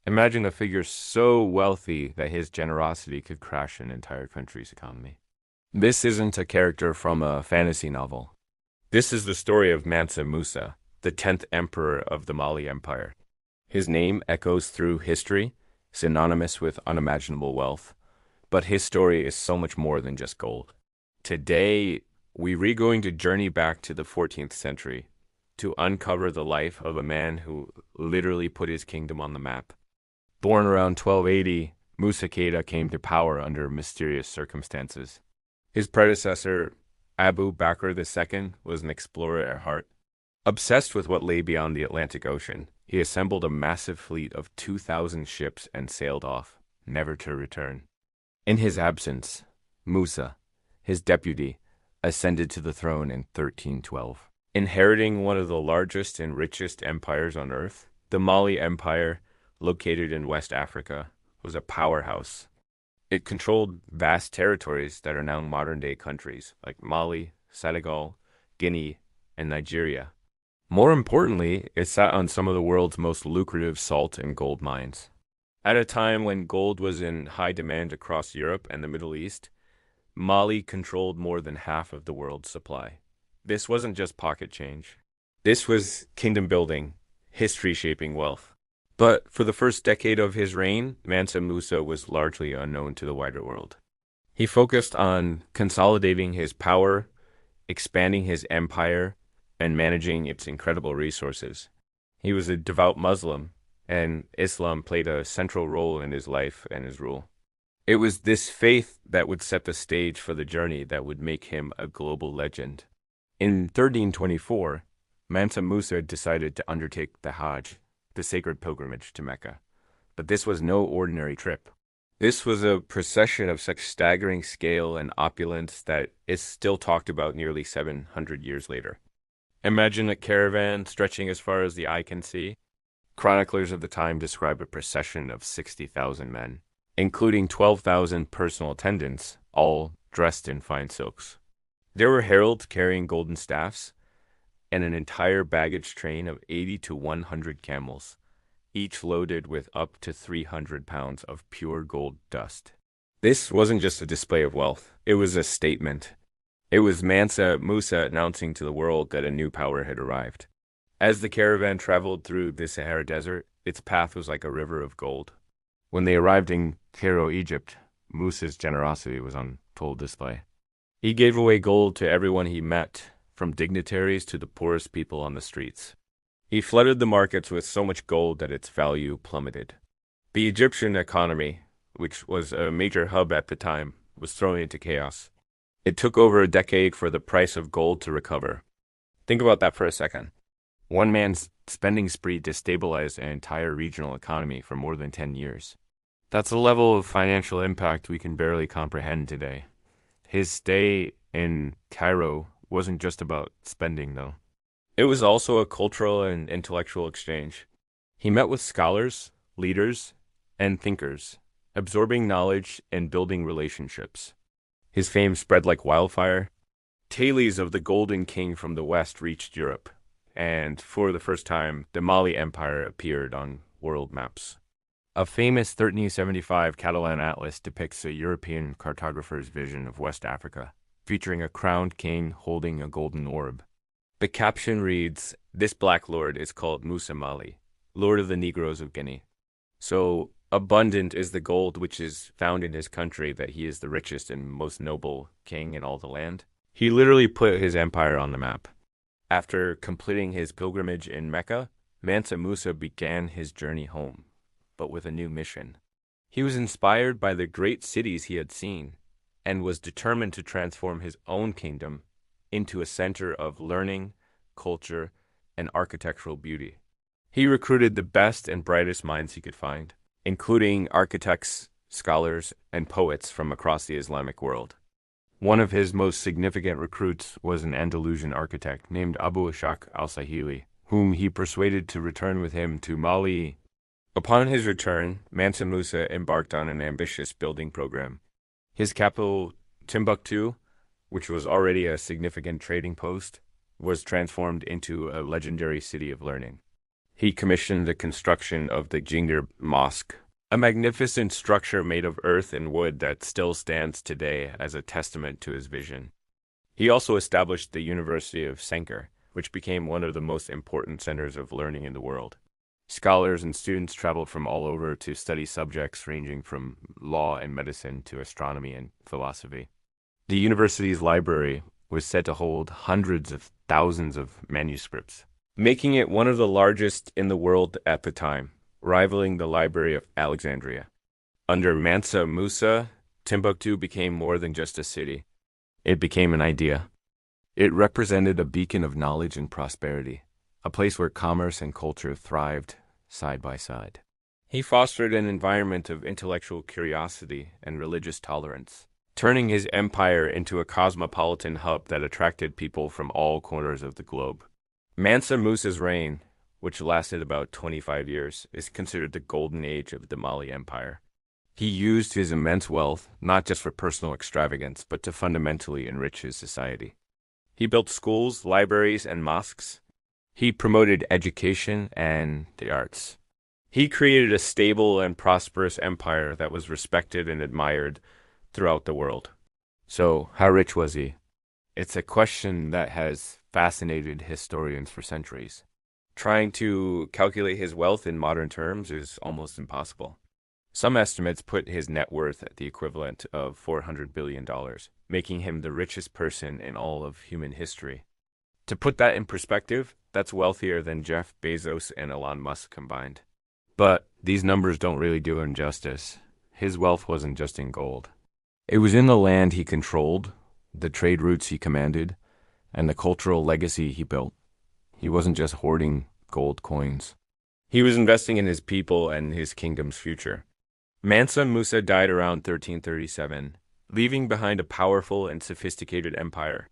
Imagine a figure so wealthy that his generosity could crash an entire country's economy. This isn't a character from a fantasy novel. This is the story of Mansa Musa, the 10th emperor of the Mali Empire. His name echoes through history, synonymous with unimaginable wealth, but his story is so much more than just gold. Today, we're going to journey back to the 14th century to uncover the life of a man who literally put his kingdom on the map. Born around 1280, Musa Keita came to power under mysterious circumstances. His predecessor, Abu Bakr II, was an explorer at heart. Obsessed with what lay beyond the Atlantic Ocean, he assembled a massive fleet of 2,000 ships and sailed off, never to return. In his absence, Musa, his deputy, ascended to the throne in 1312. Inheriting one of the largest and richest empires on earth, the Mali Empire, located in West Africa, was a powerhouse. It controlled vast territories that are now modern-day countries like Mali, Senegal, Guinea, and Nigeria. More importantly, it sat on some of the world's most lucrative salt and gold mines. At a time when gold was in high demand across Europe and the Middle East, Mali controlled more than half of the world's supply. This wasn't just pocket change. This was kingdom building, history shaping wealth. But for the first decade of his reign, Mansa Musa was largely unknown to the wider world. He focused on consolidating his power, expanding his empire, and managing its incredible resources. He was a devout Muslim, and Islam played a central role in his life and his rule. It was this faith that would set the stage for the journey that would make him a global legend. In 1324, Mansa Musa decided to undertake the Hajj, the sacred pilgrimage to Mecca. But this was no ordinary trip. This was a procession of such staggering scale and opulence that is still talked about nearly 700 years later. Imagine a caravan stretching as far as the eye can see. Chroniclers of the time describe a procession of 60,000 men, including 12,000 personal attendants, all dressed in fine silks. There were heralds carrying golden staffs, and an entire baggage train of 80 to 100 camels, each loaded with up to 300 pounds of pure gold dust. This wasn't just a display of wealth, it was a statement. It was Mansa Musa announcing to the world that a new power had arrived. As the caravan traveled through the Sahara Desert, its path was like a river of gold. When they arrived in Cairo, Egypt, Musa's generosity was on full display. He gave away gold to everyone he met, from dignitaries to the poorest people on the streets. He flooded the markets with so much gold that its value plummeted. The Egyptian economy, which was a major hub at the time, was thrown into chaos. It took over a decade for the price of gold to recover. Think about that for a second. One man's spending spree destabilized an entire regional economy for more than 10 years. That's a level of financial impact we can barely comprehend today. His stay in Cairo wasn't just about spending, though. It was also a cultural and intellectual exchange. He met with scholars, leaders, and thinkers, absorbing knowledge and building relationships. His fame spread like wildfire. Tales of the Golden King from the West reached Europe, and for the first time, the Mali Empire appeared on world maps. A famous 1375 Catalan atlas depicts a European cartographer's vision of West Africa, featuring a crowned king holding a golden orb. The caption reads, "This black lord is called Musa Mali, lord of the Negroes of Guinea." So abundant is the gold which is found in his country that he is the richest and most noble king in all the land. He literally put his empire on the map. After completing his pilgrimage in Mecca, Mansa Musa began his journey home, but with a new mission. He was inspired by the great cities he had seen, and was determined to transform his own kingdom into a center of learning, culture, and architectural beauty. He recruited the best and brightest minds he could find, including architects, scholars, and poets from across the Islamic world. One of his most significant recruits was an Andalusian architect named Abu Ishaq al-Sahili, whom he persuaded to return with him to Mali. Upon his return, Mansa Musa embarked on an ambitious building program. His capital, Timbuktu, which was already a significant trading post, was transformed into a legendary city of learning. He commissioned the construction of the Jingir Mosque, a magnificent structure made of earth and wood that still stands today as a testament to his vision. He also established the University of Sankar, which became one of the most important centers of learning in the world. Scholars and students traveled from all over to study subjects ranging from law and medicine to astronomy and philosophy. The university's library was said to hold hundreds of thousands of manuscripts, making it one of the largest in the world at the time, rivaling the Library of Alexandria. Under Mansa Musa, Timbuktu became more than just a city. It became an idea. It represented a beacon of knowledge and prosperity, a place where commerce and culture thrived side by side. He fostered an environment of intellectual curiosity and religious tolerance, turning his empire into a cosmopolitan hub that attracted people from all corners of the globe. Mansa Musa's reign, which lasted about 25 years, is considered the golden age of the Mali Empire. He used his immense wealth not just for personal extravagance, but to fundamentally enrich his society. He built schools, libraries, and mosques. He promoted education and the arts. He created a stable and prosperous empire that was respected and admired throughout the world. So, how rich was he? It's a question that has fascinated historians for centuries. Trying to calculate his wealth in modern terms is almost impossible. Some estimates put his net worth at the equivalent of $400 billion, making him the richest person in all of human history. To put that in perspective, that's wealthier than Jeff Bezos and Elon Musk combined. But these numbers don't really do him justice. His wealth wasn't just in gold. It was in the land he controlled, the trade routes he commanded, and the cultural legacy he built. He wasn't just hoarding gold coins. He was investing in his people and his kingdom's future. Mansa Musa died around 1337, leaving behind a powerful and sophisticated empire.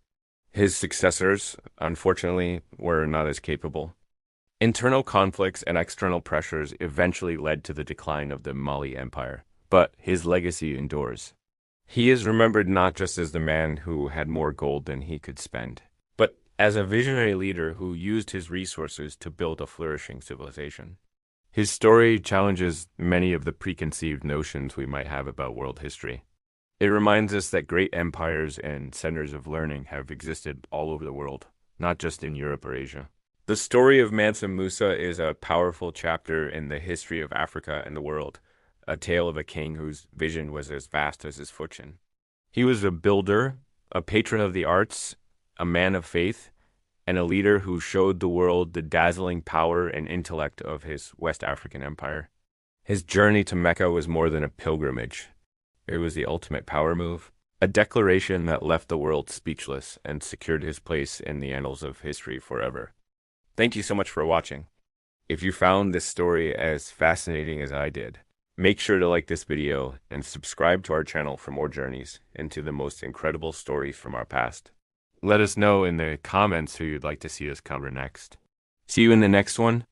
His successors, unfortunately, were not as capable. Internal conflicts and external pressures eventually led to the decline of the Mali Empire, but his legacy endures. He is remembered not just as the man who had more gold than he could spend, but as a visionary leader who used his resources to build a flourishing civilization. His story challenges many of the preconceived notions we might have about world history. It reminds us that great empires and centers of learning have existed all over the world, not just in Europe or Asia. The story of Mansa Musa is a powerful chapter in the history of Africa and the world, a tale of a king whose vision was as vast as his fortune. He was a builder, a patron of the arts, a man of faith, and a leader who showed the world the dazzling power and intellect of his West African empire. His journey to Mecca was more than a pilgrimage. It was the ultimate power move, a declaration that left the world speechless and secured his place in the annals of history forever. Thank you so much for watching. If you found this story as fascinating as I did, make sure to like this video and subscribe to our channel for more journeys into the most incredible stories from our past. Let us know in the comments who you'd like to see us cover next. See you in the next one.